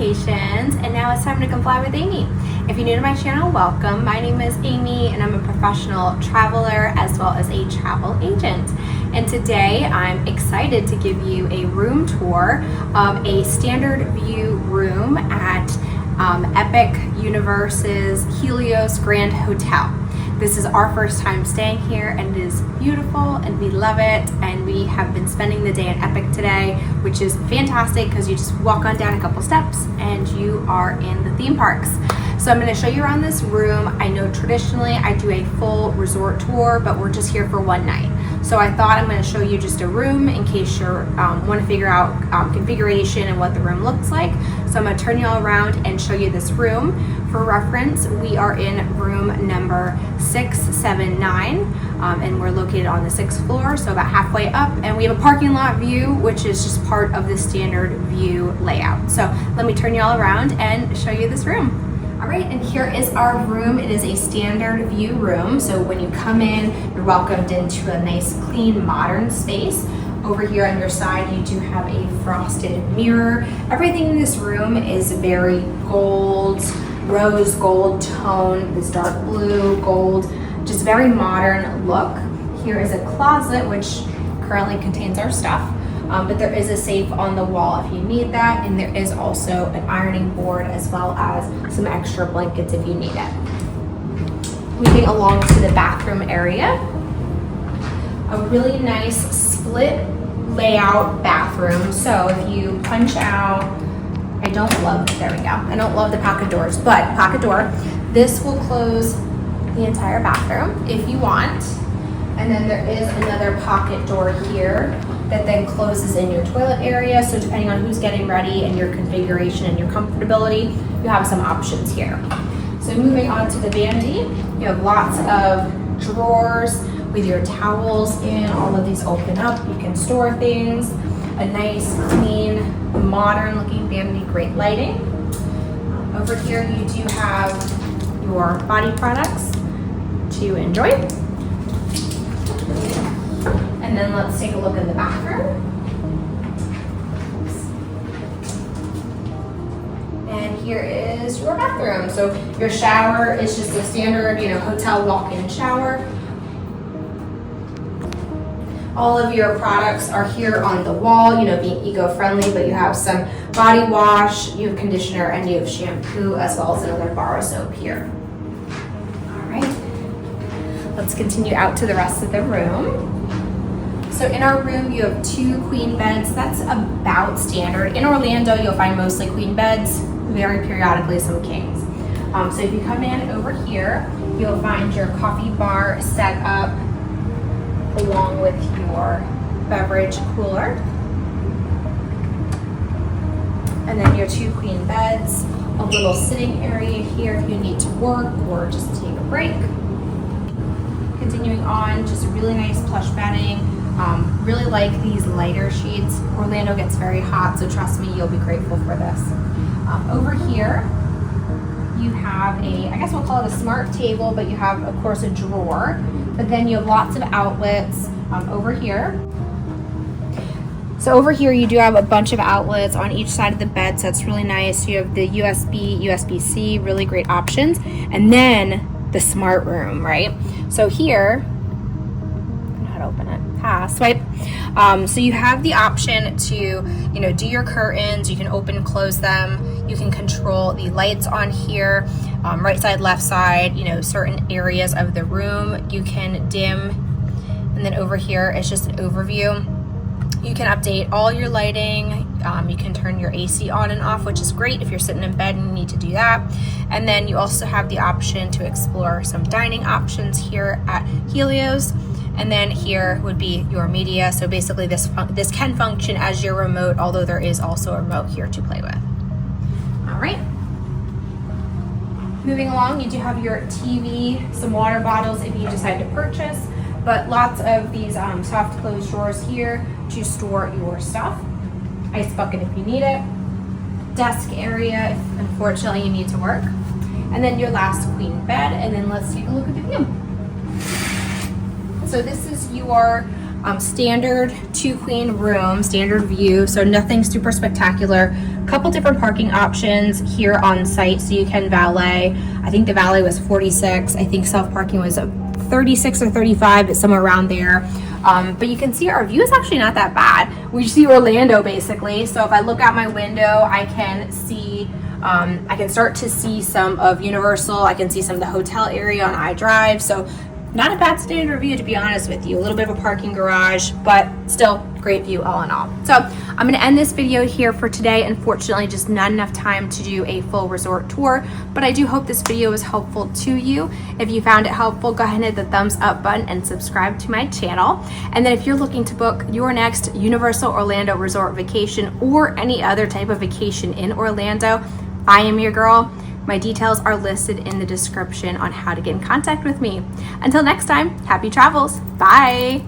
vacations, and now it's time to come fly with Amy. If you're new to my channel, welcome. My name is Amy and I'm a professional traveler as well as a travel agent. And today I'm excited to give you a room tour of a standard view room at Epic Universe's Helios Grand Hotel. This is our first time staying here and it is beautiful and we love it, and we have been spending the day at Epic today, which is fantastic because you just walk on down a couple steps and you are in the theme parks. So I'm going to show you around this room. I know traditionally I do a full resort tour, but we're just here for one night. So I thought I'm going to show you just a room in case you want to figure out configuration and what the room looks like. So I'm going to turn you all around and show you this room. For reference, we are in room number 679 and we're located on the 6th floor, so about halfway up, and we have a parking lot view, which is just part of the standard view layout. So let me turn you all around and show you this room. All right, and here is our room. It is a standard view room. So when you come in, you're welcomed into a nice, clean, modern space. Over here on your side, you do have a frosted mirror. Everything in this room is very gold, rose gold tone, this dark blue, gold, just very modern look. Here is a closet, which currently contains our stuff. But there is a safe on the wall if you need that, and there is also an ironing board as well as some extra blankets if you need it. Moving along to the bathroom area, a really nice split layout bathroom. So if you punch out, I don't love the pocket doors, but pocket door, this will close the entire bathroom if you want. And then there is another pocket door here that then closes in your toilet area. So depending on who's getting ready and your configuration and your comfortability, you have some options here. So moving on to the vanity, you have lots of drawers with your towels in. All of these open up, you can store things. A nice, clean, modern looking vanity, great lighting. Over here you do have your body products to enjoy. And then let's take a look in the bathroom. And here is your bathroom. So your shower is just a standard, hotel walk-in shower. All of your products are here on the wall, being eco-friendly, but you have some body wash, you have conditioner, and you have shampoo, as well as another bar of soap here. All right, let's continue out to the rest of the room. So in our room, you have 2 queen beds. That's about standard. In Orlando, you'll find mostly queen beds, very periodically some kings. So if you come in over here, you'll find your coffee bar set up along with your beverage cooler. And then your 2 queen beds, a little sitting area here if you need to work or just take a break. Continuing on, just really nice plush bedding. Really like these lighter sheets. Orlando gets very hot, so trust me, you'll be grateful for this. Over here, you have I guess we'll call it a smart table, but you have, of course, a drawer. But then you have lots of outlets over here. So over here, you do have a bunch of outlets on each side of the bed, so that's really nice. You have the USB, USB-C, really great options. And then the smart room, right? So here, open it, swipe. So you have the option to, do your curtains. You can open and close them. You can control the lights on here, right side, left side, certain areas of the room you can dim. And then over here, it's just an overview. You can update all your lighting. You can turn your AC on and off, which is great if you're sitting in bed and you need to do that. And then you also have the option to explore some dining options here at Helios. And then here would be your media. So basically this can function as your remote, although there is also a remote here to play with. All right. Moving along, you do have your TV, some water bottles if you decide to purchase, but lots of these soft closed drawers here to store your stuff. Ice bucket if you need it. Desk area if unfortunately you need to work. And then your last queen bed, and then let's take a look at the view. So this is your Standard 2-queen room, standard view, so nothing super spectacular. Couple different parking options here on site, so you can valet. I think the valet was 46. I think self-parking was 36 or 35, it's somewhere around there. But you can see our view is actually not that bad. We see Orlando basically. So if I look out my window, I can see, I can start to see some of Universal. I can see some of the hotel area on iDrive. So not a bad standard view, to be honest with you. A little bit of a parking garage, but still great view all in all. So I'm gonna end this video here for today. Unfortunately, just not enough time to do a full resort tour, but I do hope this video was helpful to you. If you found it helpful, go ahead and hit the thumbs up button and subscribe to my channel. And then if you're looking to book your next Universal Orlando resort vacation or any other type of vacation in Orlando, I am your girl. My details are listed in the description on how to get in contact with me. Until next time, happy travels. Bye.